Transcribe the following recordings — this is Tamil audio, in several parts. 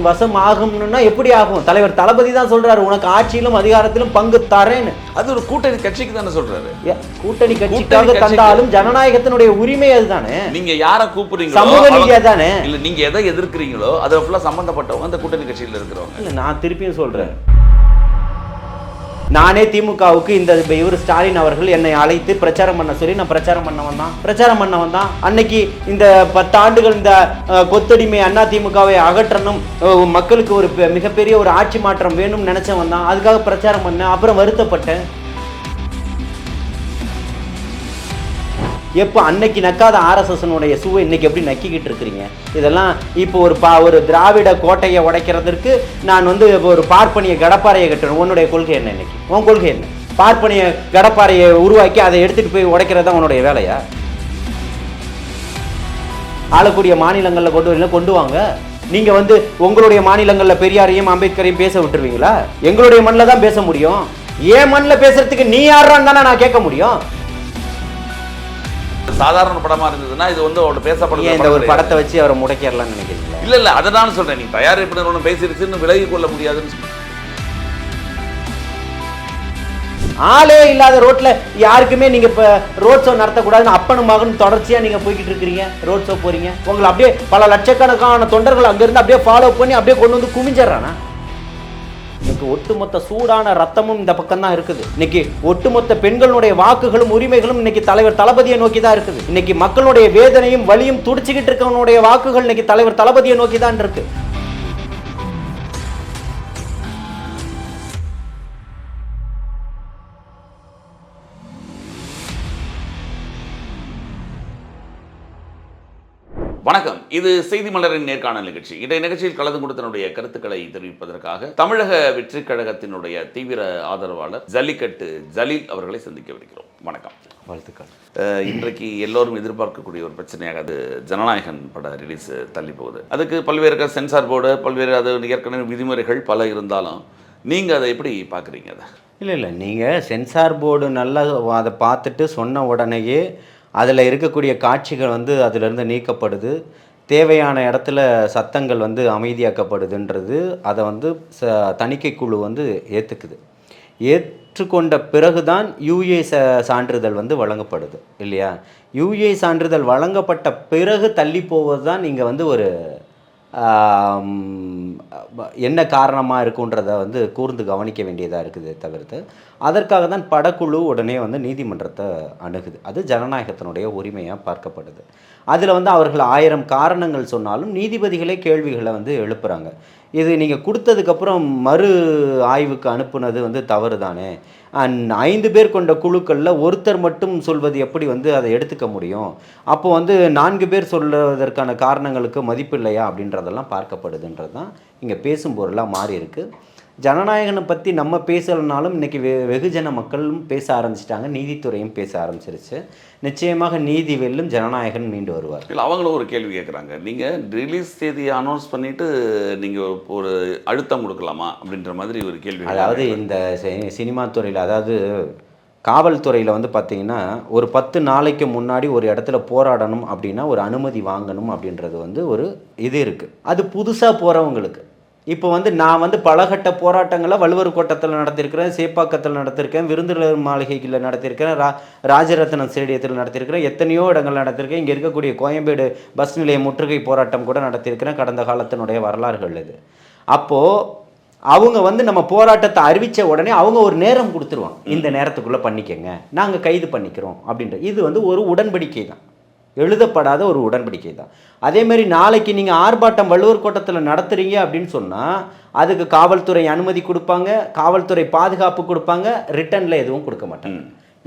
வசம் ஆகும்னா எப்படி ஆகும்? தலைவர் தளபதி தான் சொல்றாரு, உனக்கு ஆட்சியிலும் அதிகாரத்திலும் பங்கு தரேன்னு. அது ஒரு கூட்டணி கட்சிக்கு தானே சொல்றாரு. கூட்டணி கட்சிக்காக தந்தாலும் ஜனநாயகத்தினுடைய உரிமை அதுதானே. நீங்க யாரை கூப்பிடுறீங்களோ, சமூக நீதியா தானே. இல்ல நீங்க எதை எதிர்க்கிறீங்களோ அதை ஃபுல்லா சம்பந்தப்பட்டவங்க அந்த கூட்டணி கட்சியில இருக்கிறவங்க. இல்ல நான் திருப்பியும் சொல்றேன், நானே திமுகவுக்கு இவர் ஸ்டாலின் அவர்கள் என்னை அழைத்து பிரச்சாரம் பண்ண சொல்லி நான் பிரச்சாரம் பண்ண வந்தான். அன்னைக்கு இந்த 10 ஆண்டுகள் இந்த கொத்தடிமை அண்ணா திமுகவை அகற்றணும், மக்களுக்கு ஒரு மிகப்பெரிய ஒரு ஆட்சி மாற்றம் வேணும்னு நினைச்சவன் தான். அதுக்காக பிரச்சாரம் பண்ணேன். அப்புறம் வருத்தப்பட்டேன். எப்போ அன்னைக்கு நக்காத ஆர்எஸ்எஸ்னுடைய சூவை இன்னைக்கு எப்படி நக்கிக்கிட்டு இருக்கிறீங்க? இதெல்லாம் இப்போ ஒரு திராவிட கோட்டையை உடைக்கிறதுக்கு நான் ஒரு பார்ப்பனிய கடப்பாறையை கட்டணும். உன்னுடைய கொள்கை என்ன? இன்னைக்கு உன் கொள்கை என்ன? பார்ப்பனிய கடப்பாறையை உருவாக்கி அதை எடுத்துட்டு போய் உடைக்கிறதா உன்னுடைய வேலையா? ஆளக்கூடிய மாநிலங்களில் கொண்டு வாங்க. நீங்க உங்களுடைய மாநிலங்களில் பெரியாரையும் அம்பேத்கரையும் பேச விட்டுருவீங்களா? எங்களுடைய மண்ணில் தான் பேச முடியும். ஏன் மண்ணில் பேசுறதுக்கு நீ யாரான்னு தானே நான் கேட்க முடியும். சாதாரண படமா இருந்ததுன்னா இது அவரோட பேசப்படுற இந்த ஒரு படத்தை வச்சு அவரை முடக்கிடலாம்னு நினைக்கிறீங்களா? இல்ல அதை நான் சொல்றேன். நீ தயாரிப்பினர் ஒன்று பேசிருச்சுன்னு விலகி கொள்ள முடியாதுன்னு. ஆளே இல்லாத ரோட்ல யாருக்குமே நீங்க இப்ப ரோட் ஷோ நடத்தக்கூடாதுன்னு அப்பனும் மகன் தொடர்ச்சியா நீங்க போய்கிட்டு இருக்கிறீங்க. ரோட் ஷோ போறீங்க, உங்களை அப்படியே பல லட்சக்கணக்கான தொண்டர்கள் அங்கிருந்து அப்படியே ஃபாலோ பண்ணி அப்படியே கொண்டு குமிஞ்சிடறானா? இன்னைக்கு ஒட்டுமொத்த சூடான ரத்தமும் இந்த பக்கம் தான் இருக்குது. இன்னைக்கு ஒட்டுமொத்த பெண்களுடைய வாக்குகளும் உரிமைகளும் இன்னைக்கு தலைவர் தளபதியை நோக்கி தான் இருக்குது. இன்னைக்கு மக்களுடைய வேதனையும் வலியும் துடிச்சுக்கிட்டு இருக்கவனுடைய வாக்குகள் இன்னைக்கு தலைவர் தளபதியை நோக்கி தான் இருக்கு. வணக்கம், இது செய்தி மலரின் நேர்காணல் நிகழ்ச்சி. இன்றைய நிகழ்ச்சியில் கலந்து கொடுத்தனுடைய கருத்துக்களை தெரிவிப்பதற்காக தமிழக வெற்றி கழகத்தினுடைய தீவிர ஆதரவாளர் ஜல்லிக்கட்டு ஜலீல் அவர்களை சந்திக்கவிருக்கிறோம். வணக்கம், வாழ்த்துக்கள். இன்றைக்கு எல்லோரும் எதிர்பார்க்கக்கூடிய ஒரு பிரச்சனையாக அது ஜனநாயகன் பட ரிலீஸ் தள்ளி போகுது. அதுக்கு பல்வேறு சென்சார் போர்டு, பல்வேறு அது ஏற்கனவே விதிமுறைகள் பல இருந்தாலும் நீங்கள் அதை எப்படி பார்க்குறீங்க? அதை இல்லை நீங்கள் சென்சார் போர்டு நல்லா அதை பார்த்துட்டு சொன்ன உடனேயே அதில் இருக்கக்கூடிய காட்சிகள் அதிலிருந்து நீக்கப்படுது, தேவையான இடத்துல சத்தங்கள் அமைதியாக்கப்படுதுன்றது அதை தணிக்கை குழு ஏற்றுக்குது. ஏற்றுக்கொண்ட பிறகு தான் யூஏ சான்றிதழ் வழங்கப்படுது இல்லையா? யூஏ சான்றிதழ் வழங்கப்பட்ட பிறகு தள்ளி போவது தான் நீங்கள் ஒரு என்ன காரணமாக இருக்குன்றதை கூர்ந்து கவனிக்க வேண்டியதாக இருக்குது. தவிர்த்து அதற்காக தான் படக்குழு உடனே நீதிமன்றத்தை அணுகுது. அது ஜனநாயகத்தினுடைய உரிமையாக பார்க்கப்படுது. அதில் அவர்கள் 1000 காரணங்கள் சொன்னாலும் நீதிபதிகளே கேள்விகளை எழுப்புகிறாங்க. இது நீங்கள் கொடுத்ததுக்கப்புறம் மறு ஆய்வுக்கு அனுப்புனது தவறு தானே. 5 பேர் கொண்ட குழுக்களில் ஒருத்தர் மட்டும் சொல்வது எப்படி அதை எடுத்துக்க முடியும்? அப்போ 4 பேர் சொல்வதற்கான காரணங்களுக்கு மதிப்பு இல்லையா அப்படின்றதெல்லாம் பார்க்கப்படுதுன்றது தான் இங்கே பேசும் பொருளாக மாறி இருக்குது. ஜனநாயகனை பற்றி நம்ம பேசலைனாலும் இன்றைக்கி வெகுஜன மக்களும் பேச ஆரம்பிச்சிட்டாங்க, நீதித்துறையும் பேச ஆரம்பிச்சிருச்சு. நிச்சயமாக நீதி வெல்லும், ஜனநாயகன் மீண்டு வருவார். இல்லை, அவங்களும் ஒரு கேள்வி கேட்குறாங்க. நீங்கள் ரிலீஸ் தேதியை அனௌன்ஸ் பண்ணிவிட்டு நீங்கள் ஒரு அழுத்தம் கொடுக்கலாமா அப்படின்ற மாதிரி ஒரு கேள்வி. அதாவது இந்த சினிமா துறையில், அதாவது காவல்துறையில் பார்த்திங்கன்னா ஒரு 10 நாளைக்கு முன்னாடி ஒரு இடத்துல போராடணும் அப்படின்னா ஒரு அனுமதி வாங்கணும் அப்படின்றது ஒரு இது இருக்குது. அது புதுசாக போகிறவங்களுக்கு. இப்போ நான் பலகட்ட போராட்டங்களை வள்ளுவர் கோட்டத்தில் நடத்தியிருக்கிறேன், சேப்பாக்கத்தில் நடத்தியிருக்கேன், விருந்தினர் மாளிகையில் நடத்தியிருக்கிறேன், ராஜரத்னம் ஸ்டேடியத்தில் நடத்தியிருக்கிறேன், எத்தனையோ இடங்கள் நடத்தியிருக்கேன். இங்கே இருக்கக்கூடிய கோயம்பேடு பஸ் நிலைய முற்றுகை போராட்டம் கூட நடத்தியிருக்கிறேன். கடந்த காலத்தினுடைய வரலாறுகள் இது. அப்போது அவங்க நம்ம போராட்டத்தை அறிவித்த உடனே அவங்க ஒரு நேரம் கொடுத்துருவாங்க, இந்த நேரத்துக்குள்ளே பண்ணிக்கங்க, நாங்கள் கைது பண்ணிக்கிறோம் அப்படின்ற. இது ஒரு உடன்படிக்கை தான், எழுதப்படாத ஒரு உடன்படிக்கை தான். அதேமாரி நாளைக்கு நீங்கள் ஆர்ப்பாட்டம் வள்ளுவர் கோட்டத்தில் நடத்துகிறீங்க அப்படின்னு சொன்னால் அதுக்கு காவல்துறை அனுமதி கொடுப்பாங்க, காவல்துறை பாதுகாப்பு கொடுப்பாங்க, ரிட்டனில் எதுவும் கொடுக்க மாட்டாங்க.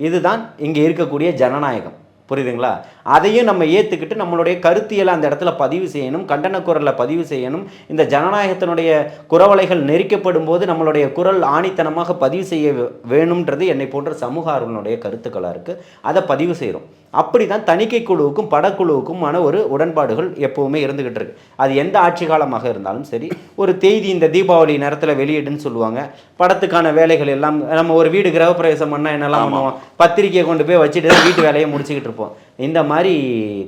இதுதான் இங்கே இருக்கக்கூடிய ஜனநாயகம். புரியுதுங்களா? அதையும் நம்ம ஏற்றுக்கிட்டு நம்மளுடைய கருத்தியலை அந்த இடத்துல பதிவு செய்யணும், கண்டன குரலில் பதிவு செய்யணும். இந்த ஜனநாயகத்தினுடைய குரவலைகள் நெரிக்கப்படும் போது நம்மளுடைய குரல் ஆணித்தனமாக பதிவு செய்ய வேணும்ன்றது என்னை போன்ற சமூக ஆர்வலனுடைய கருத்துக்களாக இருக்குது. அதை பதிவு செய்கிறோம். அப்படி தான் தணிக்கை குழுவுக்கும் படக்குழுவுக்குமான ஒரு உடன்பாடுகள் எப்போவுமே இருந்துக்கிட்டு இருக்கு. அது எந்த ஆட்சி காலமாக இருந்தாலும் சரி. ஒரு செய்தி இந்த தீபாவளி நேரத்தில் வெளியிடுன்னு சொல்லுவாங்க, படத்துக்கான வேலைகள் எல்லாம் நம்ம ஒரு வீடு கிரகப்பிரவேசம் பண்ணால் என்னெல்லாம் பண்ணுவோம், பத்திரிக்கையை கொண்டு போய் வச்சுட்டு வீட்டு வேலையை முடிச்சுக்கிட்டு இருப்போம். இந்த மாதிரி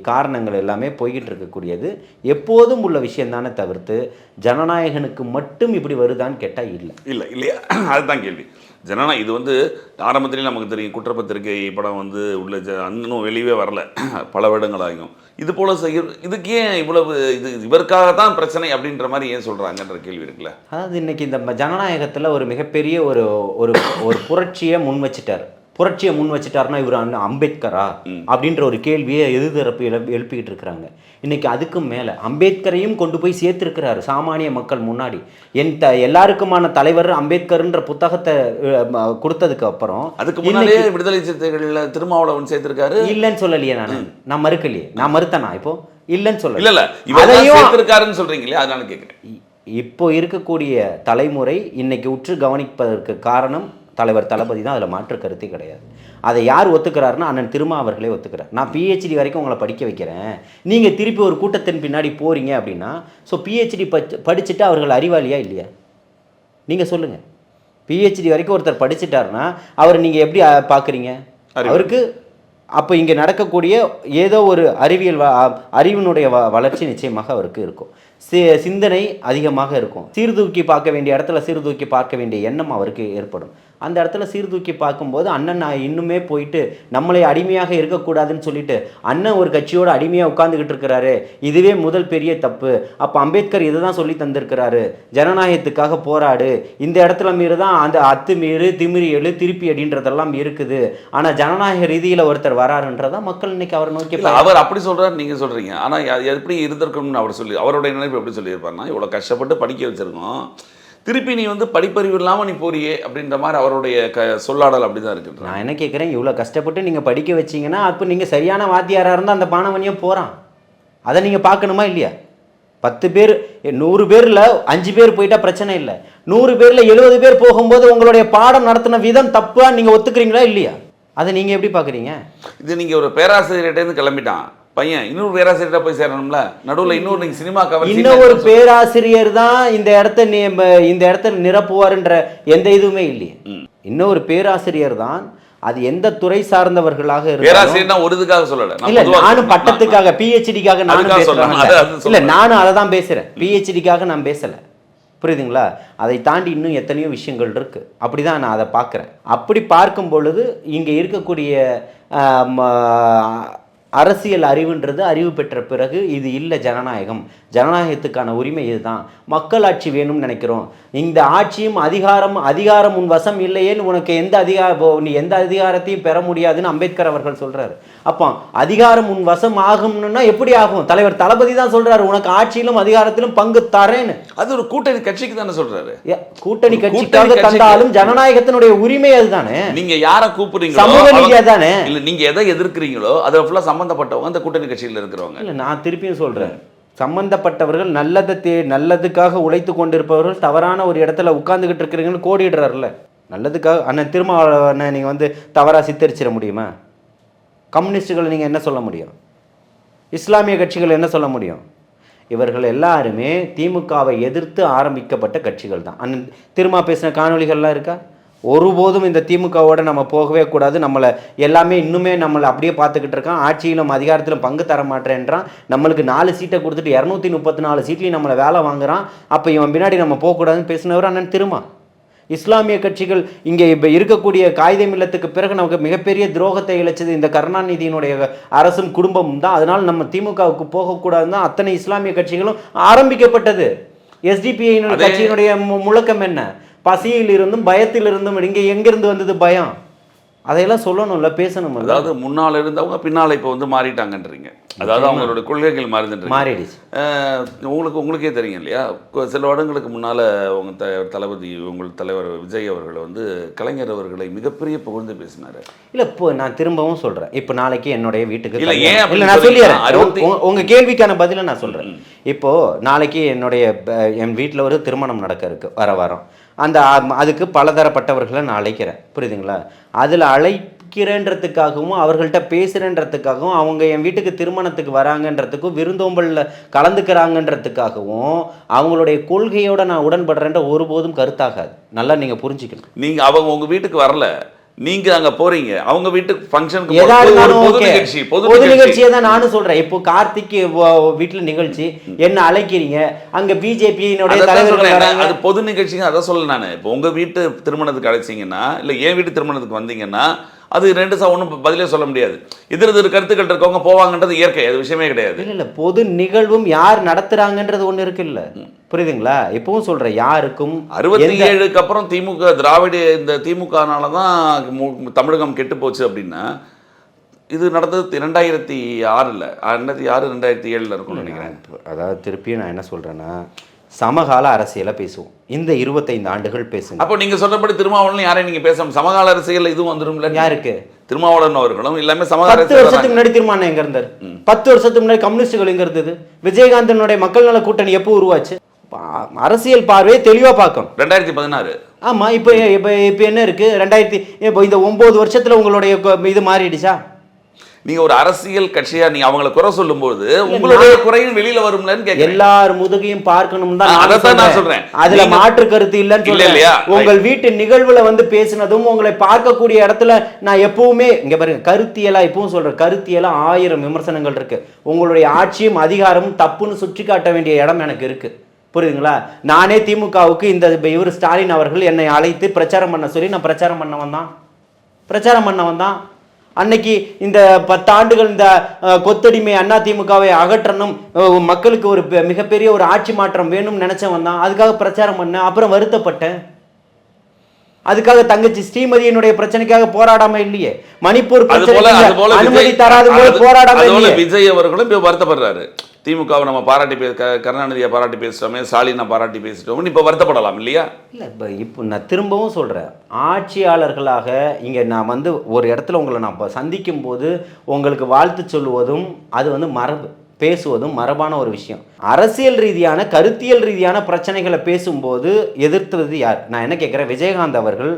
காரணங்கள் எல்லாமே போய்கிட்டு இருக்கக்கூடியது எப்போதும் உள்ள விஷயம் தானே தவிர்த்து ஜனநாயகனுக்கு மட்டும் இப்படி வருதான்னு கேட்டால் இல்லையா அதுதான் கேள்வி. இது வந்து ஆரம்பத்திலேயே நமக்கு தெரியும், குற்றப்பத்திரிகை படம் வந்து உள்ள இன்னும் வெளியே வரல, பல வருடங்கள் ஆகும். இது போல இதுக்கு ஏன் இவ்வளவு இவருக்காக தான் பிரச்சனை அப்படின்ற மாதிரி ஏன் சொல்றாங்கன்ற கேள்வி இருக்குல்ல. அதாவது இன்னைக்கு இந்த ஜனநாயகத்தில் ஒரு மிகப்பெரிய ஒரு ஒரு புரட்சியை முன் வச்சுட்டாருன்னா இவர் அம்பேத்கரா அப்படின்ற ஒரு கேள்வியை எதிர்த்தரப்பு எழுப்பிக்கிட்டு இருக்கிறாங்க. இன்னைக்கு அதுக்கும் மேலே அம்பேத்கரையும் கொண்டு போய் சேர்த்திருக்கிறாரு சாமானிய மக்கள் முன்னாடி. எல்லாருக்குமான தலைவர் அம்பேத்கர்ன்ற புத்தகத்தை கொடுத்ததுக்கு அப்புறம் அதுக்கு முன்னாடியே விடுதலை சிறுத்தைகள் திருமாவளவன் சேர்த்திருக்காரு. இல்லைன்னு சொல்லலையே, நான் மறுக்கலையே, நான் மறுத்தனா இப்போ இல்லைன்னு சொல்ல இல்ல இவரையும் சேர்த்திருக்காருன்னு சொல்றீங்களே, அதனால கேட்குறேன். இப்போ இருக்கக்கூடிய தலைமுறை இன்னைக்கு உற்று கவனிப்பதற்கு காரணம் தலைவர் தளபதி தான், அதில் மாற்று கருத்தே கிடையாது. அதை யார் ஒத்துக்கிறாருன்னா அண்ணன் திருமா அவர்களே ஒத்துக்கிறார். நான் பிஹெச்டி வரைக்கும் உங்களை படிக்க வைக்கிறேன், நீங்கள் திருப்பி ஒரு கூட்டத்தின் பின்னாடி போகிறீங்க அப்படின்னா, ஸோ பிஹெச்டி படிச்சுட்டு அவர்கள் அறிவாளியா இல்லையா? நீங்கள் சொல்லுங்கள். பிஹெச்டி வரைக்கும் ஒருத்தர் படிச்சுட்டாருன்னா அவர் நீங்கள் எப்படி பார்க்குறீங்க? அவருக்கு அப்போ இங்கே நடக்கக்கூடிய ஏதோ ஒரு அறிவினுடைய வளர்ச்சி நிச்சயமாக அவருக்கு இருக்கும், சிந்தனை அதிகமாக இருக்கும், சீர்தூக்கி பார்க்க வேண்டிய இடத்துல சீர்தூக்கி பார்க்க வேண்டிய எண்ணம் அவருக்கு ஏற்படும். அந்த இடத்துல சீர்தூக்கி பார்க்கும்போது அண்ணன் நான் இன்னுமே போயிட்டு நம்மளை அடிமையாக இருக்கக்கூடாதுன்னு சொல்லிட்டு அண்ணன் ஒரு கட்சியோட அடிமையாக உட்காந்துக்கிட்டு இருக்கிறாரு, இதுவே முதல் பெரிய தப்பு. அப்போ அம்பேத்கர் இதை தான் சொல்லி தந்திருக்கிறாரு, ஜனநாயகத்துக்காக போராடு, இந்த இடத்துல மீறி தான் அந்த அத்துமீறு திமிரி எழு திருப்பி அடின்றதெல்லாம் இருக்குது. ஆனால் ஜனநாயக ரீதியில் ஒருத்தர் வராருன்றதான் மக்கள் இன்னைக்கு அவரை நோக்கி. அவர் அப்படி சொல்றாரு, நீங்க சொல்றீங்க. ஆனால் எப்படி இருந்திருக்கும்னு அவர் சொல்லி அவருடைய நினைப்பு எப்படி சொல்லியிருப்பாருன்னா, இவ்வளோ கஷ்டப்பட்டு படிக்க வச்சிருக்கோம், திருப்பி நீ வந்து படிப்பறிவு இல்லாமல் நீ போறியே அப்படின்ற மாதிரி அவருடைய சொல்லாடல் அப்படி தான் இருக்கு. நான் என்ன கேட்குறேன், இவ்வளோ கஷ்டப்பட்டு நீங்கள் படிக்க வச்சிங்கன்னா அப்போ நீங்கள் சரியான வாத்தியாராக இருந்தால் அந்த மாணவனையும் போகிறான், அதை நீங்கள் பார்க்கணுமா இல்லையா? 10 பேர் 100 பேரில் 5 பேர் போயிட்டா பிரச்சனை இல்லை, 100 பேரில் 70 பேர் போகும்போது உங்களுடைய பாடம் நடத்தின விதம் தப்பாக நீங்கள் ஒத்துக்கிறீங்களா இல்லையா? அதை நீங்கள் எப்படி பார்க்குறீங்க? இது நீங்கள் ஒரு பேராசிரியர்கிட்டேருந்து கிளம்பிட்டான் பையன், இன்னொரு பேராசிரியர்கிட்ட போய் சேரணும்ல, நடுவில் இன்னொரு நீங்கள் சினிமா கவர் இன்னொரு பேராசிரியர் தான் இந்த இடத்த நிரப்புவார்ன்ற எந்த இதுவுமே இல்லையே. இன்னொரு பேராசிரியர் தான், அது எந்த துறை சார்ந்தவர்களாக இருந்தாலும் ஒரு இதுக்காக சொல்லல, இல்ல நானும் பட்டத்துக்காக பிஹெச்டிக்காக நானும் பேசுறேன். இல்ல நானும் அதை தான் பேசுறேன், பிஹெச்டிக்காக நான் பேசல, புரியுதுங்களா? அதை தாண்டி இன்னும் எத்தனையோ விஷயங்கள் இருக்கு, அப்படிதான் நான் அதை பார்க்குறேன். அப்படி பார்க்கும் பொழுது இங்கே இருக்கக்கூடிய அரசியல் அறிவுன்றது அறிவு பெற்ற பிறகு இது இல்லை ஜனநாயகம், ஜனநாயகத்துக்கான உரிமை இதுதான், மக்களாட்சி வேணும்னு நினைக்கிறோம். இந்த ஆட்சியும் அதிகாரம் உன் வசம் இல்லையேன்னு உனக்கு நீ எந்த அதிகாரத்தையும் பெற முடியாதுன்னு அம்பேத்கர் அவர்கள் சொல்றாரு. அப்போ அதிகாரம் உன் வசம் ஆகும்னா எப்படி ஆகும்? தலைவர் தளபதி தான் சொல்றாரு, உனக்கு ஆட்சியிலும் அதிகாரத்திலும் பங்கு தரேன்னு. அது ஒரு கூட்டணி கட்சிக்கு தானே சொல்றாரு, கூட்டணி கட்சிக்காக தந்தாலும் ஜனநாயகத்தினுடைய உரிமை அதுதானே. நீங்க யாரை கூப்பிடுறீங்க, சமூக நீதியா தானே. இல்ல நீங்க எதை எதிர்க்கிறீங்களோ அதை ஃபுல்லா சம்பந்தப்பட்டவங்க அந்த கூட்டணி கட்சியில் இருக்கிறவங்க. இல்லை நான் திருப்பியும் சொல்றேன், சம்பந்தப்பட்டவர்கள் நல்லதுக்காக உழைத்து கொண்டிருப்பவர்கள் தவறான ஒரு இடத்துல உட்கார்ந்துகிட்டு இருக்கிறீங்கன்னு கோடிடுறாருல. நல்லதுக்காக அண்ணன் திருமாவளவனை நீங்கள் வந்து தவறாக சித்தரிச்சிட முடியுமா? கம்யூனிஸ்டுகளை நீங்கள் என்ன சொல்ல முடியும்? இஸ்லாமிய கட்சிகள் என்ன சொல்ல முடியும்? இவர்கள் எல்லாருமே திமுகவை எதிர்த்து ஆரம்பிக்கப்பட்ட கட்சிகள் தான். அண்ணன் திருமா பேசின காணொலிகள்லாம் இருக்கா? ஒருபோதும் இந்த திமுகவோட நம்ம போகவே கூடாது, நம்மளை எல்லாமே இன்னுமே நம்மளை அப்படியே பார்த்துக்கிட்டு இருக்கான், ஆட்சியிலும் அதிகாரத்திலும் பங்கு தர மாட்டேன்றான், நம்மளுக்கு 4 சீட்டை கொடுத்துட்டு 234 சீட்லையும் நம்மளை வேலை வாங்குறான், அப்போ இவன் பின்னாடி நம்ம போகக்கூடாதுன்னு பேசினவர் அண்ணன் திருமா. இஸ்லாமிய கட்சிகள் இங்கே இப்போ இருக்கக்கூடிய காயிதே மில்லத்துக்கு பிறகு நமக்கு மிகப்பெரிய துரோகத்தை இழைச்சது இந்த கருணாநிதியினுடைய அரசும் குடும்பமும் தான். அதனால் நம்ம திமுகவுக்கு போகக்கூடாதுன்னு தான் அத்தனை இஸ்லாமிய கட்சிகளும் ஆரம்பிக்கப்பட்டது. எஸ்டிபிஐ கட்சியினுடைய முழக்கம் என்ன? பசியில் இருந்தும் பயத்தில் இருந்தும். இங்கே எங்கிருந்து வந்தது பயம்? அதையெல்லாம் சொல்லணும்ல, பேசணும். அதாவது முன்னால் இருந்தவங்க பின்னால் இப்போ வந்து மாறிட்டாங்கன்றீங்க, அதாவது அவங்களோட கொள்கைகள் மாறிடுச்சு. உங்களுக்கே தெரியும் இல்லையா, சில வருடங்களுக்கு முன்னால் உங்கள் தளபதி உங்கள் தலைவர் விஜய் அவர்கள் வந்து கலைஞர் அவர்களை மிகப்பெரிய புகழ்ந்து பேசினார். இல்லை இப்போ நான் திரும்பவும் சொல்கிறேன், இப்போ நாளைக்கு என்னுடைய வீட்டுக்கு இல்லை ஏன் நான் சொல்லிடுறேன், உங்கள் கேள்விக்கான பதிலை நான் சொல்கிறேன். இப்போது நாளைக்கு என் வீட்டில் ஒரு திருமணம் நடக்க இருக்கு வர வாரம். அதுக்கு பலதரப்பட்டவர்களை நான் அழைக்கிறேன், புரியுதுங்களா? அதில் அழைக்கிறேன்றதுக்காகவும் அவர்கள்ட்ட பேசுகிறேன்றதுக்காகவும் அவங்க என் வீட்டுக்கு திருமணத்துக்கு வராங்கன்றதுக்கும் விருந்தோம்பலில் கலந்துக்கிறாங்கன்றதுக்காகவும் அவங்களுடைய கொள்கையோடு நான் உடன்படுறேன்ற ஒருபோதும் கருத்தாகாது. நல்லா நீங்கள் புரிஞ்சுக்கணும். அவங்க உங்கள் வீட்டுக்கு வரல, நீங்க அங்க போறீங்க, அவங்க வீட்டுக்கு ஃபங்க்ஷனுக்கு பொது நிகழ்ச்சியை தான் நானும் சொல்றேன். இப்போ கார்த்திக் வீட்டுல நிகழ்ச்சி, என்ன அழைக்கிறீங்க, அங்க பிஜேபியினுடைய தலைவர்கள், அது பொது நிகழ்ச்சிங்க. அதான் சொல்ல நானு, இப்போ உங்க வீட்டு திருமணத்துக்கு அழைச்சிங்கன்னா இல்ல என் வீட்டு திருமணத்துக்கு வந்தீங்கன்னா அது ரெண்டு ஒன்றும் பதிலே சொல்ல முடியாது. எதிர் கருத்துக்கள் இருக்கவங்க போவாங்கன்றது இயற்கை, அது விஷயமே கிடையாது. இல்ல பொது நிகழ்வும் யார் நடத்துறாங்கன்றது ஒண்ணு இருக்கு இல்ல, புரியுதுங்களா? இப்பவும் சொல்றேன், யாருக்கும் 67க்கு அப்புறம் திமுக திராவிட இந்த திமுகனால தான் தமிழகம் கெட்டு போச்சு அப்படின்னா, இது நடந்தது 2006 2007 இருக்கும்னு நினைக்கிறேன். அதாவது திருப்பியும் நான் என்ன சொல்றேன்னா, சமகால அரசியலை பேசுவோம். இந்த 25 ஆண்டுகள் பேசுங்க. அப்போ நீங்க சொல்றபடி திருமாவளவன் யாரையும் நீங்க பேசணும், சமகால அரசியல் இதுவும் வந்துரும்ல. யாருக்கு? திருமாவளவன் அவர்களும் எல்லாமே சமகால 10 வருஷத்துக்கு முன்னாடி திருமாவளவன் எங்க இருந்தார்? 10 வருஷத்துக்கு முன்னாடி கம்யூனிஸ்டுகள் எங்க இருந்தது? விஜயகாந்தனுடைய மக்கள் நல கூட்டணி எப்போ உருவாச்சு? அரசியல் பார்வையை தெளிவா பார்க்கணும். 2016. ஆமா, இப்போ இப்போ என்ன இருக்கு? 2000 இப்போ இந்த 9 வருஷத்துல உங்களுடைய இது மாறிடுச்சா? நீங்க ஒரு அரசியல் கட்சியா நீங்க அவங்கள குறை சொல்லும்போது உங்களுடைய குறையும் வெளியில வரும்லன்னு கேக்குறேன். எல்லார் முதுகையும் பார்க்கணும் தான் நான் சொல்றேன். அதுல மாற்று கருத்து இல்லன்னு சொல்றேன். உங்கள் வீட்டு நிகழ்வுல வந்து பேசினதும், உங்களை பார்க்கக்கூடிய இடத்துல நான் எப்பவுமே இங்க பாருங்க, கருத்தியலா இப்பவும் சொல்றேன், கருத்தியலா 1000 விமர்சனங்கள் இருக்கு. உங்களுடைய ஆட்சியும் அதிகாரமும் தப்புன்னு சுற்றி காட்ட வேண்டிய இடம் எனக்கு இருக்கு, புரியுதுங்களா? நானே திமுகவுக்கு இந்த இவர் ஸ்டாலின் அவர்கள் என்னை அழைத்து பிரச்சாரம் பண்ண சொல்லி நான் பிரச்சாரம் பண்ண வந்தான். அன்னைக்கு இந்த 10 ஆண்டுகள் இந்த கொத்தடிமை அண்ணா திமுகவை அகற்றணும், மக்களுக்கு ஒரு மிகப்பெரிய ஒரு ஆட்சி மாற்றம் வேணும்னு நினைச்சவன் தான். அதுக்காக பிரச்சாரம் பண்ணேன். அப்புறம் வருத்தப்பட்டேன். அதுக்காக தங்கச்சி ஸ்ரீமதியினுடைய பிரச்சனைக்காக போராடாம இல்லையே. மணிப்பூர் அனுமதி தராத போது போராடாம இல்லையே. விஜய் அவர்களும் வருத்தப்படுறாரு. திமுகவை நம்ம பாராட்டி கருணாநிதியை பாராட்டி பேசிட்டோமே, ஸ்டாலினை பாராட்டி பேசிட்டோம், இப்போ வருத்தப்படலாம் இல்லையா? இல்லை, இப்போ நான் திரும்பவும் சொல்கிறேன், ஆட்சியாளர்களாக இங்கே நான் வந்து ஒரு இடத்துல உங்களை நான் சந்திக்கும் போது உங்களுக்கு வாழ்த்து சொல்லுவதும் அது வந்து மரபு, பேசுவதும் மரபான ஒரு விஷயம். அரசியல் ரீதியான கருத்தியல் ரீதியான பிரச்சனைகளை பேசும்போது எதிர்த்தது யார்? நான் என்ன கேட்குறேன், விஜயகாந்த் அவர்கள்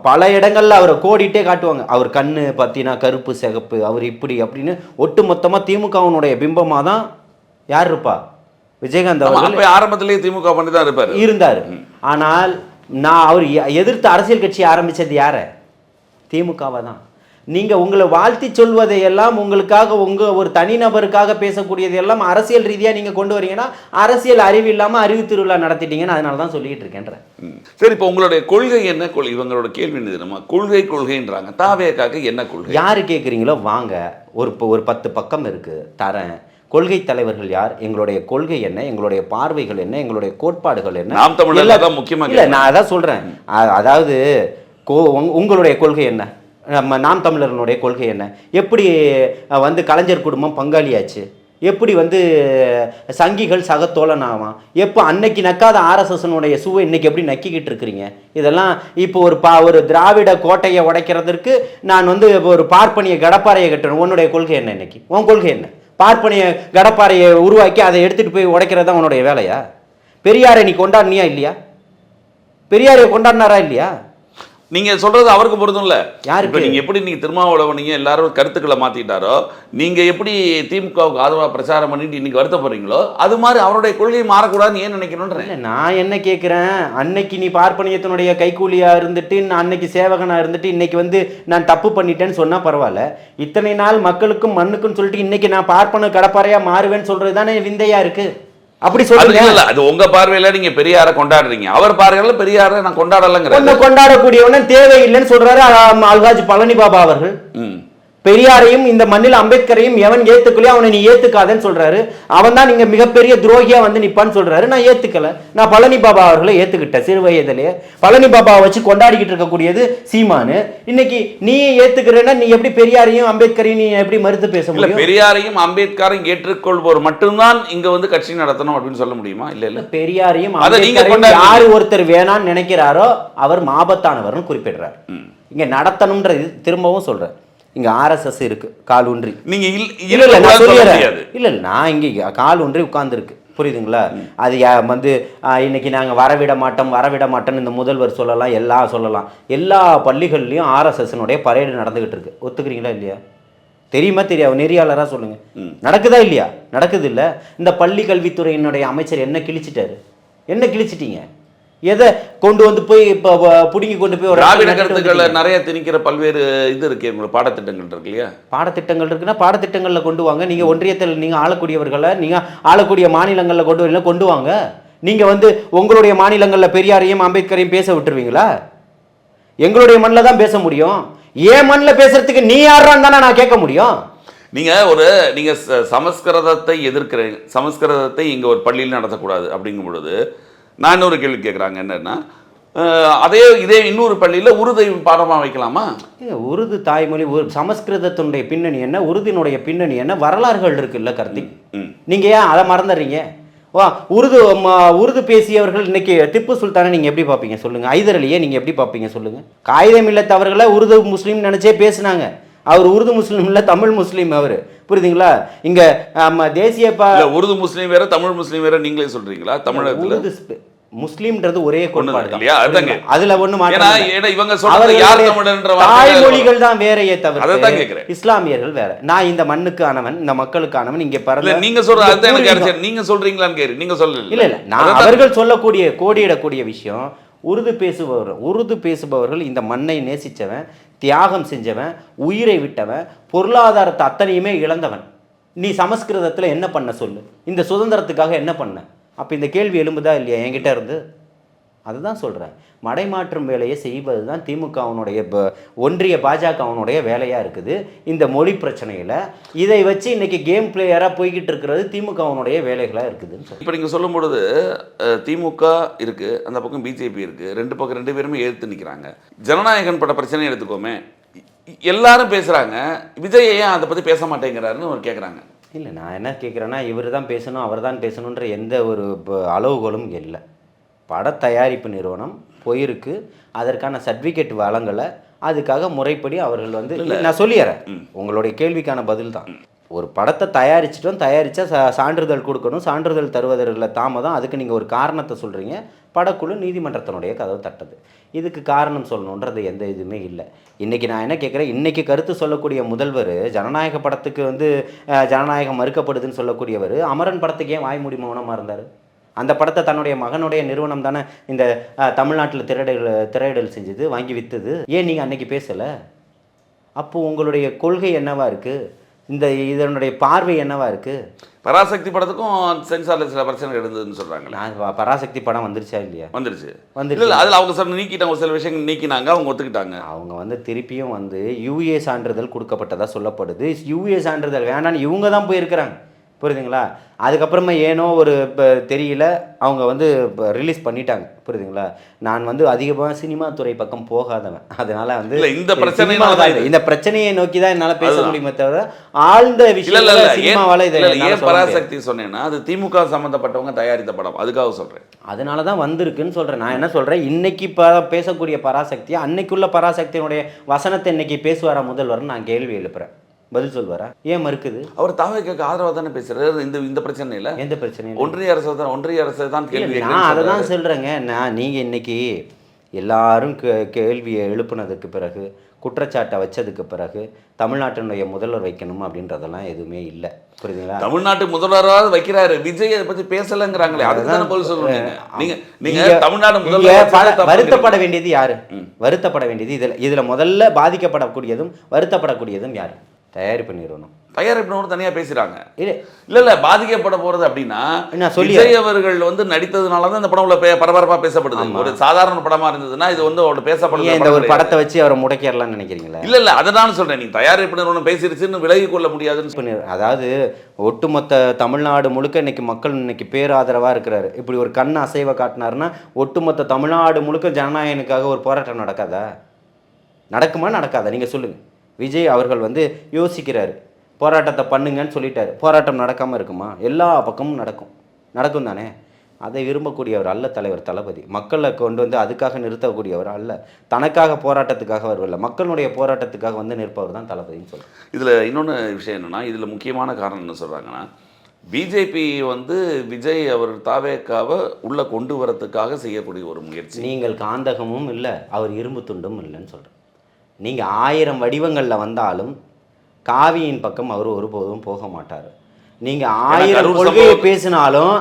பல இடங்களில் அவரை கோடிட்டே காட்டுவாங்க. அவர் கண்ணு பார்த்தீங்கன்னா கருப்பு சிகப்பு, அவர் இப்படி அப்படின்னு ஒட்டு மொத்தமாக திமுகவினுடைய பிம்பமாக தான் யார் இருப்பா? விஜயகாந்த் அவர்கள் ஆரம்பத்திலேயே திமுக பண்ணி தான் இருந்தார். ஆனால் நான் அவர் எதிர்த்து அரசியல் கட்சி ஆரம்பித்தது யார? திமுகவை தான். நீங்கள் உங்களை வாழ்த்தி சொல்வதையெல்லாம், உங்களுக்காக உங்கள் ஒரு தனிநபருக்காக பேசக்கூடியதையெல்லாம் அரசியல் ரீதியாக நீங்கள் கொண்டு வரீங்கன்னா, அரசியல் அறிவு இல்லாமல் அறிவு திருவிழா நடத்திட்டீங்கன்னு அதனால தான் சொல்லிட்டு இருக்கேன்றேன். சரி, இப்போ உங்களுடைய கொள்கை என்ன? இவங்களோட கேள்வி என்னது? கொள்கைன்றாங்க. தாவேக்காக என்ன கொள்கை? யாரு கேட்குறீங்களோ வாங்க, ஒரு 10 பக்கம் இருக்கு, தரேன். கொள்கை தலைவர்கள் யார், எங்களுடைய கொள்கை என்ன, எங்களுடைய பார்வைகள் என்ன, எங்களுடைய கோட்பாடுகள் என்ன, நாம் தமிழர் தான் முக்கியமாக. இல்லை, நான் அதான் சொல்கிறேன். அதாவது உங்களுடைய கொள்கை என்ன, நம்ம நாம் தமிழர்களுடைய கொள்கை என்ன, எப்படி வந்து கலைஞர் குடும்பம் பங்காளியாச்சு, எப்படி வந்து சங்கிகள் சகத்தோழனாவான், எப்போ அன்னைக்கு நக்காத ஆர்எஸ்எஸ்னுடைய சுவை இன்னைக்கு எப்படி நக்கிக்கிட்டு இருக்கிறீங்க? இதெல்லாம் இப்போ ஒரு திராவிட கோட்டையை உடைக்கிறதுக்கு நான் வந்து ஒரு பார்ப்பனிய கடப்பாறையை கட்டணும். உன்னுடைய கொள்கை என்ன? இன்னைக்கு உன் கொள்கை என்ன? பார்ப்பனிய கடப்பாறையை உருவாக்கி அதை எடுத்துகிட்டு போய் உடைக்கிறது தான் உன்னுடைய வேலையா? பெரியாரை நீ கொண்டாடினியா இல்லையா? பெரியாரை கொண்டாடினாரா இல்லையா? நீங்க சொல்றது அவருக்கு பொருந்தும் இல்ல. யாருக்கு? நீங்க எப்படி நீங்க திருமாவளவன் நீங்க எல்லாரும் கருத்துக்களை மாத்திட்டாரோ, நீங்க எப்படி திமுகவுக்கு ஆதரவா பிரச்சாரம் பண்ணிட்டு இன்னைக்கு வருத்தப்படுறீங்களோ, அது மாதிரி அவருடைய கொள்கையை மாறக்கூடாதுன்னு ஏன் நினைக்கணும்ன்றேன். நான் என்ன கேட்கிறேன், அன்னைக்கு நீ பார்ப்பனியத்தினுடைய கைக்கூலியா இருந்துட்டு, அன்னைக்கு சேவகனா இருந்துட்டு, இன்னைக்கு வந்து நான் தப்பு பண்ணிட்டேன்னு சொன்னா பரவாயில்ல. இத்தனை நாள் மக்களுக்கும் மண்ணுக்கும் சொல்லிட்டு இன்னைக்கு நான் பார்ப்பன கடப்பாறையா மாறுவேன்னு சொல்றது தானே விந்தையா இருக்கு. அப்படி சொல்லுங்க. அது உங்க பார்வையில நீங்க பெரியாரை கொண்டாடுறீங்க, அவர் பார்வையில பெரியாரை நான் கொண்டாடலங்கிறேன். கொண்டாடக்கூடியவன தேவையில்லைன்னு சொல்றாரு அல்ஹாஜ் பழனி பாபா அவர்கள். பெரியாரையும் இந்த மண்ணில் அம்பேத்கரையும் எவன் ஏத்துக்கலையோ அவனை நீ ஏத்துக்காதன்னு சொல்றாரு. அவன் தான் நீங்க மிகப்பெரிய துரோகியா வந்து நிப்பான்னு சொல்றாரு. நான் ஏத்துக்கல. நான் பழனி பாபா அவர்களை ஏத்துக்கிட்டேன். சிறு வயதிலேயே பழனி பாபாவை வச்சு கொண்டாடிக்கிட்டு இருக்கக்கூடியது சீமானு. இன்னைக்கு நீ ஏத்துக்கிறேன்னா நீ எப்படி பெரியாரையும் அம்பேத்கரையும் நீ எப்படி மறுத்து பேச முடியும்? பெரியாரையும் அம்பேத்கரையும் ஏற்றுக்கொள்வோர் மட்டும்தான் இங்க வந்து கட்சி நடத்தணும் அப்படின்னு சொல்ல முடியுமா? இல்ல இல்ல, பெரியாரையும் அம்பேத்கரையும் யாரு ஒருத்தர் வேணான்னு நினைக்கிறாரோ அவர் ஆபத்தானவர்னு குறிப்பிடுறார். இங்க நடத்தணும்ன்றது திரும்பவும் சொல்றேன். இங்க ஆர்எஸ்எஸ் இருக்கு கால் ஊன்றி. நீங்க இல்ல நான் இங்க கால் ஊன்றி உட்கார்ந்து இருக்கு, புரியுதுங்களா? அது வந்து இன்னைக்கு நாங்கள் வரவிட மாட்டோம் இந்த முதல்வர் சொல்லலாம், எல்லாம் சொல்லலாம். எல்லா பள்ளிகள்லையும் ஆர்எஸ்எஸ்னுடைய பரேடு நடந்துகிட்டு இருக்கு. ஒத்துக்கிறீங்களா இல்லையா? தெரியுமா தெரியாது? நெறியாளராக சொல்லுங்க, நடக்குதா இல்லையா? நடக்குது இல்லை. இந்த பள்ளி கல்வித்துறையினுடைய அமைச்சர் என்ன கிழிச்சிட்டாரு? என்ன கிழிச்சிட்டீங்க? எதை கொண்டு வந்து போய் இப்போ பிடுங்கி கொண்டு போய் ஒரு திராவிட கருத்துக்களை நிறைய திணிக்கிற பல்வேறு இது இருக்கு உங்களுக்கு பாடத்திட்டங்கள் இருக்கு இல்லையா? பாடத்திட்டங்கள் இருக்குன்னா பாடத்திட்டங்களில் கொண்டு வாங்க. நீங்கள் ஒன்றியத்தில் நீங்கள் ஆளக்கூடியவர்களை நீங்கள் ஆளக்கூடிய மாநிலங்களில் கொண்டு வரலாம், கொண்டு வாங்க. நீங்கள் வந்து உங்களுடைய மாநிலங்களில் பெரியாரையும் அம்பேத்கரையும் பேச விட்டுருவீங்களா? எங்களுடைய மண்ணில் தான் பேச முடியும். ஏன் மண்ணில் பேசுறதுக்கு நீ யாரான்னு தானே நான் கேட்க முடியும். நீங்க சமஸ்கிருதத்தை எதிர்க்கிறீங்க, சமஸ்கிருதத்தை இங்க ஒரு பள்ளியில் நடத்தக்கூடாது அப்படிங்கும் பொழுது நான் இன்னொரு கேள்வி கேட்குறாங்க. என்னன்னா இதே இன்னொரு பள்ளியில உருதை பாடமா வைக்கலாமா? உருது தாய்மொழி, சமஸ்கிருதத்தினுடைய பின்னணி என்ன, உருதினுடைய பின்னணி என்ன, வரலாறுகள் இருக்குல்ல கார்த்திக். நீங்க ஏன் அதை மறந்துடுறீங்க? உருது பேசியவர்கள் இன்னைக்கு திப்பு சுல்தானை நீங்க எப்படி பார்ப்பீங்க சொல்லுங்க? ஐதர் அலியை நீங்க எப்படி பார்ப்பீங்க சொல்லுங்க? காகிதம் இல்லத்தவர்களை உருது முஸ்லீம் நினைச்சே பேசினாங்க. அவர் உருது முஸ்லீம் இல்ல, தமிழ் முஸ்லீம். அவர் புரியுதுங்களா? இங்க தேசிய உருது முஸ்லீம் வேற தமிழ் முஸ்லீம் வேற நீங்களே சொல்றீங்களா? தமிழகத்துல முஸ்லீம்ன்றது ஒரே கோட்பாடு தான். அதுல ஒண்ணு தாய்மொழிகள் தான் வேறையே தவிர இஸ்லாமியர்கள் வேற. நான் இந்த மண்ணுக்கு ஆனவன், இந்த மக்களுக்கு ஆனவன். இங்க பிறந்த நீங்க சொல்றது நீங்க சொல்றீங்களான்னு கேரு. நீங்க சொல்லல. இல்ல நான் அவர்கள் சொல்லக்கூடிய கோடியிடக்கூடிய விஷயம், உருது பேசுபவர்கள் இந்த மண்ணை நேசிச்சவன், தியாகம் செஞ்சவன், உயிரை விட்டவன், பொருளாதாரத்தை அத்தனையுமே இழந்தவன். நீ சமஸ்கிருதத்தில் என்ன பண்ண சொல்லு? இந்த சுதந்திரத்துக்காக என்ன பண்ண? அப்போ இந்த கேள்வி எழும்புதா இல்லையா என்கிட்ட இருந்து? அதுதான் சொல்கிறேன். மடைமாற்றும் வேலையை செய்வது தான் திமுகவனுடைய ஒன்றிய பாஜகவனுடைய வேலையாக இருக்குது. இந்த மொழி பிரச்சனையில் இதை வச்சு இன்னைக்கு கேம் பிளேயராக போய்கிட்டு இருக்கிறது திமுகவனுடைய வேலைகளாக இருக்குதுன்னு சொல்லி. இப்போ நீங்கள் சொல்லும் பொழுது திமுக இருக்குது, அந்த பக்கம் பிஜேபி இருக்குது, ரெண்டு பேருமே எதிர்த்து நிற்கிறாங்க. ஜனநாயகன் பட பிரச்சனையை எடுத்துக்கோமே, எல்லாரும் பேசுகிறாங்க, விஜய் ஏன் அதை பற்றி பேச மாட்டேங்கிறாருன்னு ஒரு கேட்குறாங்க. இல்லை, நான் என்ன கேட்குறேன்னா, இவர் தான் பேசணும், அவர் தான் பேசணுன்ற எந்த ஒரு அளவுகளும் இல்லை. பட தயாரிப்பு நிறுவனம் போயிருக்கு, அதற்கான சர்டிஃபிகேட் வழங்கலை, அதுக்காக முறைப்படி அவர்கள் வந்து நான் சொல்லிடுறேன். உங்களுடைய கேள்விக்கான பதில் தான். ஒரு படத்தை தயாரித்தா சான்றிதழ் கொடுக்கணும், சான்றிதழ் தருவதில் தாமதம், அதுக்கு நீங்கள் ஒரு காரணத்தை சொல்கிறீங்க. படக்குழு நீதிமன்றத்தினுடைய கதவு தட்டது. இதுக்கு காரணம் சொல்லணுன்றது எந்த இதுவுமே இல்லை. இன்றைக்கி நான் என்ன கேட்குறேன், இன்றைக்கி கருத்து சொல்லக்கூடிய முதல்வர், ஜனநாயக படத்துக்கு வந்து ஜனநாயகம் மறுக்கப்படுதுன்னு சொல்லக்கூடியவர், அமரன் படத்துக்கு ஏன் வாய்மூடி மௌனமாக இருந்தார்? அந்த படத்தை தன்னுடைய மகனுடைய நிறுவனம் தானே இந்த தமிழ்நாட்டில் திரையிடல் செஞ்சது, வாங்கி விற்றுது. ஏன் நீங்கள் அன்றைக்கி பேசலை? அப்போது உங்களுடைய கொள்கை என்னவா இருக்குது? இதனுடைய பார்வை என்னவா இருக்குது? பராசக்தி படத்துக்கும் சென்சாரில் சில பிரச்சனை இருந்ததுன்னு சொல்கிறாங்களே. பராசக்தி படம் வந்துருச்சா இல்லையா? வந்துருச்சு. இல்லை, அதில் அவங்க சார் நீக்கிட்டாங்க, ஒரு சில விஷயங்கள் நீக்கினாங்க, அவங்க ஒத்துக்கிட்டாங்க. அவங்க வந்து திருப்பியும் வந்து யூஏ சான்றிதழ் கொடுக்கப்பட்டதாக சொல்லப்படுது. யூஏ சான்றிதழ் வேணான்னு இவங்க தான் போயிருக்கிறாங்க, புரியுதுங்களா? அதுக்கப்புறமா ஏனோ ஒரு இப்போ தெரியல, அவங்க வந்து இப்போ ரிலீஸ் பண்ணிட்டாங்க, புரியுதுங்களா? நான் வந்து அதிகமாக சினிமா துறை பக்கம் போகாதவன், அதனால வந்து இந்த பிரச்சனையை நோக்கி தான் என்னால் பேச முடியுமே தவிர ஆழ்ந்த விஷயம் சினிமாவால் இதை ஏன் பராசக்தி சொன்னேன்னா, அது திமுக சம்மந்தப்பட்டவங்க தயாரித்த படம், அதுக்காக சொல்கிறேன். அதனால தான் வந்திருக்குன்னு சொல்கிறேன். நான் என்ன சொல்கிறேன், இன்னைக்கு பேசக்கூடிய பராசக்தி, அன்னைக்குள்ள பராசக்தியினுடைய வசனத்தை இன்னைக்கு பேசுவாரா முதல்வர்? நான் கேள்வி எழுப்புறேன், பதில் சொல்வாரா? ஏன் மறுக்குது? அவர் தாவேக்கு ஆதரவாக தானே பேசுறாரு. இந்த பிரச்சனையில் எந்த பிரச்சனையும் ஒன்றிய அரசு தான் கேள்வி. நான் அதை தான் சொல்கிறேங்க. நீங்கள் இன்னைக்கு எல்லாரும் கேள்வியை எழுப்புனதுக்கு பிறகு, குற்றச்சாட்டை வச்சதுக்கு பிறகு தமிழ்நாட்டினுடைய முதல்வர் வைக்கணும் அப்படின்றதெல்லாம் எதுவுமே இல்லை, புரியுதுங்களா? தமிழ்நாட்டு முதல்வராக வைக்கிறாரு, விஜய் அதை பற்றி பேசலங்கிறாங்களே, அதுதான் போய் சொல்லுங்க. நீங்க தமிழ்நாடு முதல்வர் வருத்தப்பட வேண்டியது யாரு? வருத்தப்பட வேண்டியது இதில் முதல்ல பாதிக்கப்படக்கூடியதும் வருத்தப்படக்கூடியதும் யாரு? தயாரிப்பு நிறுவனம். தயாரிப்பு நிறுவனம் தனியாக பேசுகிறாங்க. இல்லை பாதிக்கப்பட போகிறது அப்படின்னா, விஜய் அவர்கள் வந்து நடித்ததுனால தான் இந்த படம் உள்ள பரபரப்பாக பேசப்படுது. ஒரு சாதாரண படமாக இருந்ததுன்னா இது வந்து அவரோட பேசப்படுது. இந்த ஒரு படத்தை வச்சு அவரை முடக்கிடலாம்னு நினைக்கிறீங்களா? இல்லை அதை தான் சொல்கிறேன். நீ தயாரிப்பு நிறுவனம் பேசிருச்சுன்னு விலகி கொள்ள முடியாதுன்னு. அதாவது ஒட்டுமொத்த தமிழ்நாடு முழுக்க இன்னைக்கு மக்கள் இன்னைக்கு பேராதரவாக இருக்கிறாரு. இப்படி ஒரு கண் அசைவை காட்டினாருன்னா ஒட்டுமொத்த தமிழ்நாடு முழுக்க ஜனநாயகனுக்காக ஒரு போராட்டம் நடக்காதா? நடக்குமா நடக்காதா? நீங்கள் சொல்லுங்கள். விஜய் அவர்கள் வந்து யோசிக்கிறாரு, போராட்டத்தை பண்ணுங்கன்னு சொல்லிட்டாரு. போராட்டம் நடக்காமல் இருக்குமா? எல்லா பக்கமும் நடக்கும் தானே. அதை விரும்பக்கூடியவர் அல்ல தலைவர் தளபதி. மக்களை கொண்டு வந்து அதுக்காக நிறுத்தக்கூடியவர் அல்ல, தனக்காக போராட்டத்துக்காக வரவில்லை, மக்களுடைய போராட்டத்துக்காக வந்து நிற்பவர் தான் தளபதின்னு சொல்லுங்கள். இதில் இன்னொன்று விஷயம் என்னென்னா, இதில் முக்கியமான காரணம் என்ன சொல்கிறாங்கன்னா, பிஜேபி வந்து விஜய் அவர் தாவேக்காவை உள்ளே கொண்டு வரத்துக்காக செய்யக்கூடிய ஒரு முயற்சி. நீங்கள் காந்தகமும் இல்லை, அவர் இரும்பு துண்டும் இல்லைன்னு சொல்கிறேன். நீங்கள் 1000 வடிவங்களில் வந்தாலும் காவியின் பக்கம் அவர் ஒருபோதும் போக மாட்டார். நீங்கள் 1000 கொள்கையை பேசினாலும்,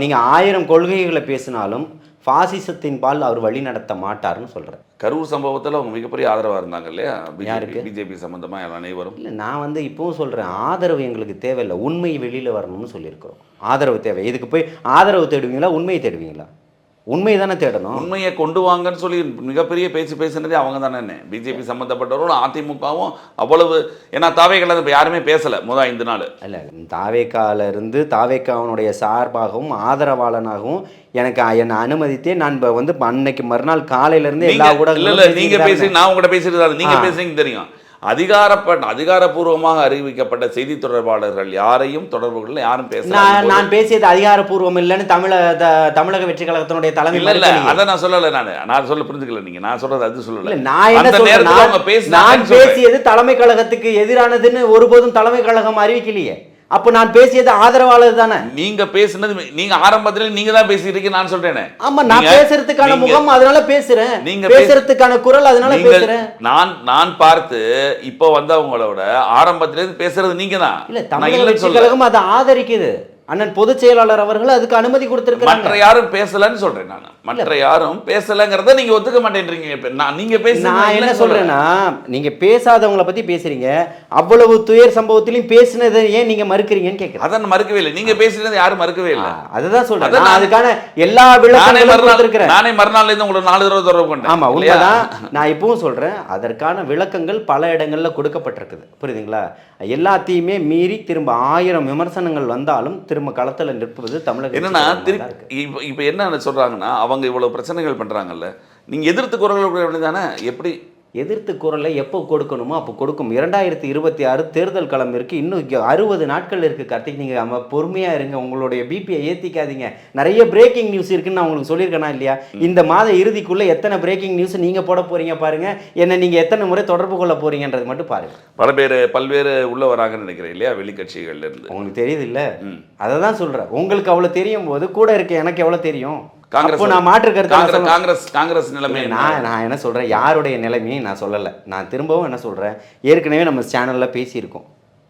நீங்கள் 1000 கொள்கைகளை பேசினாலும் பாசிசத்தின் பால் அவர் வழி நடத்த மாட்டார்னு சொல்கிறேன். கரூர் சம்பவத்தில் அவங்க மிகப்பெரிய ஆதரவாக இருந்தாங்க இல்லையா? யாருக்கு? பிஜேபி சம்மந்தமாக அனைவரும். இல்லை, நான் இப்பவும் சொல்கிறேன், ஆதரவு எங்களுக்கு தேவையில்லை, உண்மை வெளியில் வரணும்னு சொல்லியிருக்கிறோம். ஆதரவு தேவை. இதுக்கு போய் ஆதரவு தேடுவீங்களா, உண்மையை தேடுவீங்களா? உண்மை தானே தேடணும். உண்மையை கொண்டு வாங்கன்னு சொல்லி மிகப்பெரிய பேசினதே அவங்க தானே. பிஜேபி சம்மந்தப்பட்டவரும் அதிமுகவும் அவ்வளவு, ஏன்னா தாவேக்கால இப்போ யாருமே பேசலை முதல் 5 நாள். இல்லை, தாவேக்கால இருந்து தாவேக்காவனுடைய சார்பாகவும் ஆதரவாளனாகவும் எனக்கு என்னை அனுமதித்தே நான் அன்னைக்கு மறுநாள் காலையிலேருந்து எல்லா கூட இல்லை நீங்கள் பேசி நான் உங்கள்கிட்ட பேசிட்டு நீங்கள் பேசுறீங்க தெரியும். அதிகாரப்பூர்வமாக அறிவிக்கப்பட்ட செய்தி தொடர்பாளர்கள் யாரையும் தொடர்பு கொள்ள யாரும் பேசல. நான் பேசியது அதிகாரப்பூர்வம் இல்லைன்னு தமிழக வெற்றி கழகத்தினுடைய தலைமை இல்ல அதை நான் சொல்லல. நான் சொல்ல புரிஞ்சுக்கல நீங்க. நான் சொல்றது அது சொல்லல. நான் என்ன சொல்றேன், நான் பேசியது தலைமை கழகத்துக்கு எதிரானதுன்னு ஒருபோதும் தலைமை கழகம் அறிவிக்கலையே. அப்ப நான் பேசியது ஆதரவாளர் தானே. நீங்க பேசினது நீங்க ஆரம்பத்துல நீங்க தான் பேசிட்டு நான் சொல்றேன். ஆமா, நான் பேசுறதுக்கான முகம் அதனால பேசுறேன், நீங்க பேசுறதுக்கான குரல் அதனால பேசுறேன். நான் பார்த்து இப்போ வந்தவங்களோட ஆரம்பத்துல இருந்து பேசுறது நீங்க தான். இல்ல, தமிழக வெற்றி கழகம் அதை ஆதரிக்குது. அண்ணன் பொதுச் செயலாளர் அவர்கள் அதுக்கு அனுமதி கொடுத்திருக்காங்க. மற்ற யாரும் பேசலன்னு சொல்றேன் நான். மற்ற யாரும் பேசலங்கிறத நீங்க ஒத்துக்க மாட்டேன்றீங்க. நீங்க பேச, நான் என்ன சொல்றேன்னா, நீங்க பேசாதவங்கள பத்தி பேசுறீங்க. அவ்வளவு துயர் சம்பவத்திலையும் பேசினதை ஏன் நீங்க மறுக்கிறீங்கன்னு கேட்கிறேன். அதான் மறுக்கவே இல்லை. நீங்க பேசினது யாரும் மறுக்கவே இல்லை. அதுதான் சொல்றேன். நான் அதுக்கான எல்லா விளக்கங்களும் கொடுத்திருக்கிறேன். நானே மறுநாள்ல இருந்து உங்களுக்கு 4 தடவை தொடர்பு கொண்டேன். ஆமா, உண்மைதான். நான் இப்பவும் சொல்றேன், அதற்கான விளக்கங்கள் பல இடங்கள்ல கொடுக்கப்பட்டிருக்குது. புரியுதுங்களா? எல்லாத்தையுமே மீறி திரும்ப 1000 விமர்சனங்கள் வந்தாலும் திரும்ப களத்துல நிற்பது தமிழக. என்னன்னா இப்ப என்ன சொல்றாங்கன்னா, அவங்க இவ்வளவு பிரச்சனைகள் பண்றாங்கல்ல, நீங்க எதிர்த்து குரல் தானே. எப்படி எதிர்த்து குரலை எப்போ கொடுக்கணுமோ அப்போ கொடுக்கும். 2026 தேர்தல் களம் இருக்குது. இன்னும் 60 நாட்கள் இருக்குது. கார்த்திக், நீங்கள் பொறுமையாக இருங்க, உங்களுடைய பிபியை ஏற்றிக்காதீங்க. நிறைய பிரேக்கிங் நியூஸ் இருக்குன்னு நான் உங்களுக்கு சொல்லியிருக்கேனா இல்லையா? இந்த மாத இறுதிக்குள்ளே எத்தனை பிரேக்கிங் நியூஸ் நீங்கள் போட போகிறீங்க பாருங்கள். என்ன நீங்கள் எத்தனை முறை தொடர்பு கொள்ள போகிறீங்கன்றது மட்டும் பாருங்கள். பல்வேறு உள்ள வராங்கன்னு நினைக்கிறேன் இல்லையா, வெளிக்கட்சிகள்ல இருந்து. உங்களுக்கு தெரியுது இல்லை? அதை தான் சொல்கிறேன். உங்களுக்கு அவ்வளோ தெரியும் போது கூட இருக்க எனக்கு எவ்வளோ தெரியும். காங்கிரஸ் நிலைமை நான் என்ன சொல்றேன், யாருடைய நிலைமையை நான் சொல்லலை. நான் திரும்பவும் என்ன சொல்றேன், ஏற்கனவே நம்ம சேனல்ல பேசியிருக்கோம்.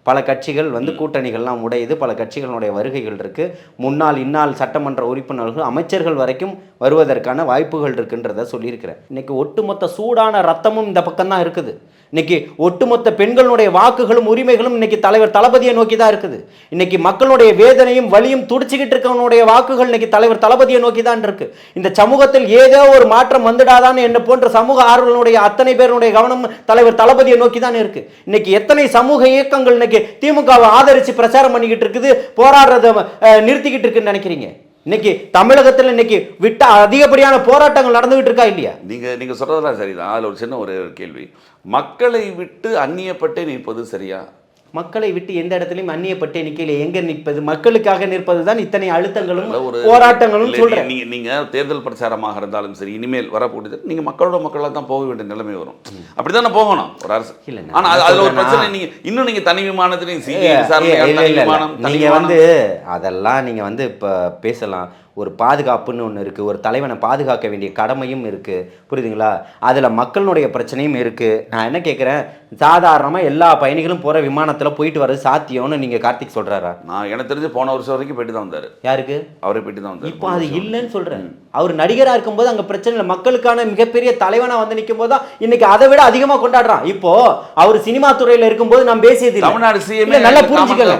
பல கட்சிகள் கூட்டணிகள்லாம் உடையுது. பல கட்சிகளுடைய வருகைகள் இருக்கு. முன்னாள் இந்நாள் சட்டமன்ற உறுப்பினர்கள், அமைச்சர்கள் வரைக்கும் வருவதற்கான வாய்ப்புகள் இருக்குன்றத சொல்லியிருக்கிறேன். இன்னைக்கு ஒட்டுமொத்த சூடான ரத்தமும் இந்த பக்கம் தான் இருக்குது. இன்னைக்கு ஒட்டுமொத்த பெண்களுடைய வாக்குகளும் உரிமைகளும் இன்னைக்கு தலைவர் தளபதியை நோக்கி தான் இருக்குது. இன்னைக்கு மக்களுடைய வேதனையும் வலியும் துடிச்சுக்கிட்டு இருக்கவனுடைய வாக்குகள் இன்னைக்கு தலைவர் தளபதியை நோக்கி தான் இருக்கு. இந்த சமூகத்தில் ஏதோ ஒரு மாற்றம் வந்துடாதான்னு என்ன போன்ற சமூக ஆர்வலனுடைய அத்தனை பேருடைய கவனம் தலைவர் தளபதியை நோக்கி தான் இருக்கு. இன்னைக்கு எத்தனை சமூக இயக்கங்கள் இன்னைக்கு திமுகவை ஆதரிச்சு பிரச்சாரம் பண்ணிக்கிட்டு இருக்குது, போராடுறதை நிறுத்திக்கிட்டு இருக்குன்னு நினைக்கிறீங்க? இன்னைக்கு தமிழகத்தில் இன்னைக்கு விட்ட அதிகப்படியான போராட்டங்கள் நடந்துகிட்டு இருக்கா இல்லையா? நீங்க சொல்றதெல்லாம் சரிதான். அதுல ஒரு சின்ன ஒரு கேள்வி, மக்களை விட்டு அந்நியப்பட்டே நிற்பது சரியா? மக்களை விட்டு எந்த இடத்துலையும் அந்நியப்பட்டே நிற்கல. எங்க நிற்பது? மக்களுக்காக நிற்பது தான் இத்தனை அழுத்தங்களும் போராட்டங்களும் சொல்றேன். நீங்க தேர்தல் பிரச்சாரமாக இருந்தாலும் சரி, இனிமேல் வரக்கூடியது நீங்க மக்களாக தான் போக வேண்டிய நிலைமை வரும். அப்படித்தானே போகணும் ஒரு அரசு. ஆனா அதுல ஒரு பிரச்சனை, நீங்க தனி விமானத்திலையும் நீங்க அதெல்லாம் நீங்க இப்ப பேசலாம். ஒரு பாதுகாப்புன்னு ஒன்று இருக்குது. ஒரு தலைவனை பாதுகாக்க வேண்டிய கடமையும் இருக்குது. புரியுதுங்களா? அதில் மக்களுடைய பிரச்சனையும் இருக்குது. நான் என்ன கேட்குறேன், சாதாரணமாக எல்லா பயணிகளும் போகிற விமானத்தில் போயிட்டு வர்றது சாத்தியம்னு நீங்கள் கார்த்திக் சொல்கிறாரா? நான் எனக்கு தெரிஞ்சு போன வருஷம் வரைக்கும் போயிட்டு தான் வந்தார். யாருக்கு? அவரே போயிட்டு தான் வந்தார். இப்போ அது இல்லைன்னு சொல்கிறேன். அவர் நடிகராக இருக்கும்போது அங்கே பிரச்சனை இல்லை. மக்களுக்கான மிகப்பெரிய தலைவனாக நிற்கும் போது தான் இன்னைக்கு அதை விட அதிகமாக கொண்டாடுறான். இப்போ அவர் சினிமா துறையில் இருக்கும்போது நான் பேசியது தமிழ்நாடு சிஎம் நல்லா புரிஞ்சுக்கல.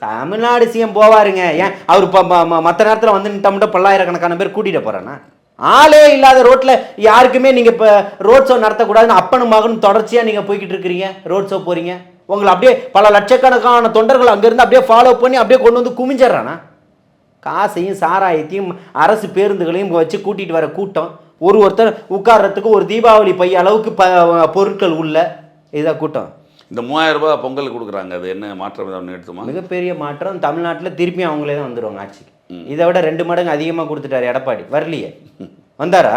தமிழ்நாடு சிஎம் போவாருங்க. ஏன் அவர் மற்ற நேரத்தில் நின்று பல்லாயிரக்கணக்கான பேர் கூட்டிட்டு போறானா? ஆளே இல்லாத ரோட்ல யாருக்குமே நீங்க இப்ப ரோட் ஷோ நடத்தக்கூடாதுன்னு அப்பனும் மகனும் தொடர்ச்சியா நீங்க போய்கிட்டு இருக்கிறீங்க. ரோட் ஷோ போறீங்க, உங்களை அப்படியே பல லட்சக்கணக்கான தொண்டர்கள் அங்கிருந்து அப்படியே ஃபாலோ பண்ணி அப்படியே கொண்டு குமிஞ்சிடறானா? காசையும் சாராயத்தையும் அரசு பேருந்துகளையும் வச்சு கூட்டிட்டு வர கூட்டம், ஒருத்தர் உட்கார்றதுக்கு ஒரு தீபாவளி பைய அளவுக்கு பொருட்கள் உள்ள இதான் கூட்டம். இந்த 3000 ரூபாய் பொங்கல் கொடுக்குறாங்க, அது என்ன மாற்றம் எடுத்துமா? மிகப்பெரிய மாற்றம். தமிழ்நாட்டில் திருப்பி அவங்களே தான் வந்துடுவாங்க ஆட்சிக்கு. இதை விட 2 மடங்கு அதிகமாக கொடுத்துட்டாரு எடப்பாடி. வரலையே, வந்தாரா?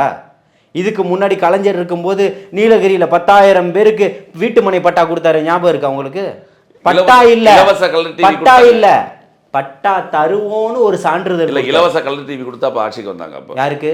இதுக்கு முன்னாடி கலைஞர் இருக்கும்போது நீலகிரியில் 10,000 பேருக்கு வீட்டு மனை பட்டா கொடுத்தாரு, ஞாபகம் இருக்கு அவங்களுக்கு? பட்டா இல்ல, பட்டா இல்ல, பட்டா தருவோன்னு ஒரு சான்றிதழ் இல்லை இலவச கலர் டிவி கொடுத்தா அப்போ ஆட்சிக்கு வந்தாங்க. அப்போ யாருக்கு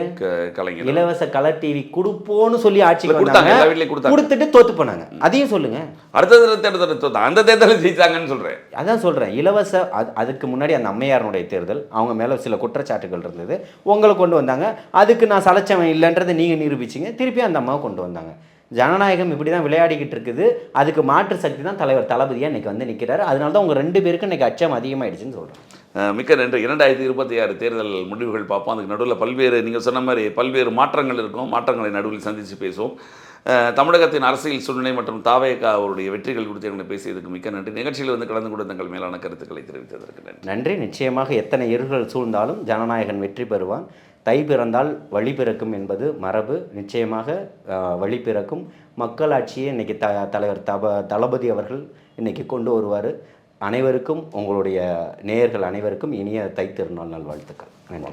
கலைஞர் இலவச கலர் டிவி கொடுப்போன்னு சொல்லி ஆட்சிக்கு கொடுத்தாங்க, வந்தாங்க, எல்லா வீட்லையும் கொடுத்தாங்க. கொடுத்துட்டு தோத்து போனாங்க. அதையும் சொல்லுங்க. அடுத்த தேர்தல் அந்த தேர்தலில் ஜெயிச்சாங்கன்னு சொல்கிறேன். அதான் சொல்கிறேன், இலவச அதுக்கு முன்னாடி அந்த அம்மையாருடைய தேர்தல் அவங்க மேலே சில குற்றச்சாட்டுகள் இருந்தது, உங்களை கொண்டு வந்தாங்க. அதுக்கு நான் சலைச்சவன் இல்லைன்றதை நீங்கள் நிரூபிச்சிங்க, திருப்பி அந்த அம்மாவை கொண்டு வந்தாங்க. ஜனநாயகம் இப்படி தான் விளையாடிக்கிட்டு இருக்குது. அதுக்கு மாற்று சக்தி தான் தலைவர் தளபதியாக இன்றைக்கி வந்து நிற்கிறாரு. அதனால தான் உங்கள் 2 பேருக்கும் இன்றைக்கி அச்சம் அதிகமாகிடுச்சுன்னு சொல்கிறேன். மிக்க நன்றி. 2026 தேர்தல் முடிவுகள் பார்ப்போம். அதுக்கு நடுவில் பல்வேறு நீங்கள் சொன்ன மாதிரி பல்வேறு மாற்றங்கள் இருக்கும். மாற்றங்களை நடுவில் சந்தித்து பேசுவோம். தமிழகத்தின் அரசியல் சூழ்நிலை மற்றும் தாவேகா அவருடைய வெற்றிகள் குறித்து எங்களை பேசியதுக்கு மிக்க நன்றி. நிகழ்ச்சியில் வந்து கலந்து கொண்டு தங்கள் மேலான கருத்துக்களை தெரிவித்ததற்கு நன்றி. நன்றி. நிச்சயமாக எத்தனை இருள்கள் சூழ்ந்தாலும் ஜனநாயகன் வெற்றி பெறுவான். தை பிறந்தால் வழி பிறக்கும் என்பது மரபு. நிச்சயமாக வழி பிறக்கும். மக்களாட்சியை இன்றைக்கி தலைவர் தளபதி அவர்கள் இன்றைக்கி கொண்டு வருவார். அனைவருக்கும், உங்களுடைய நேயர்கள் அனைவருக்கும் இனிய தை திருநாள் நல்வாழ்த்துக்கள். நன்றி.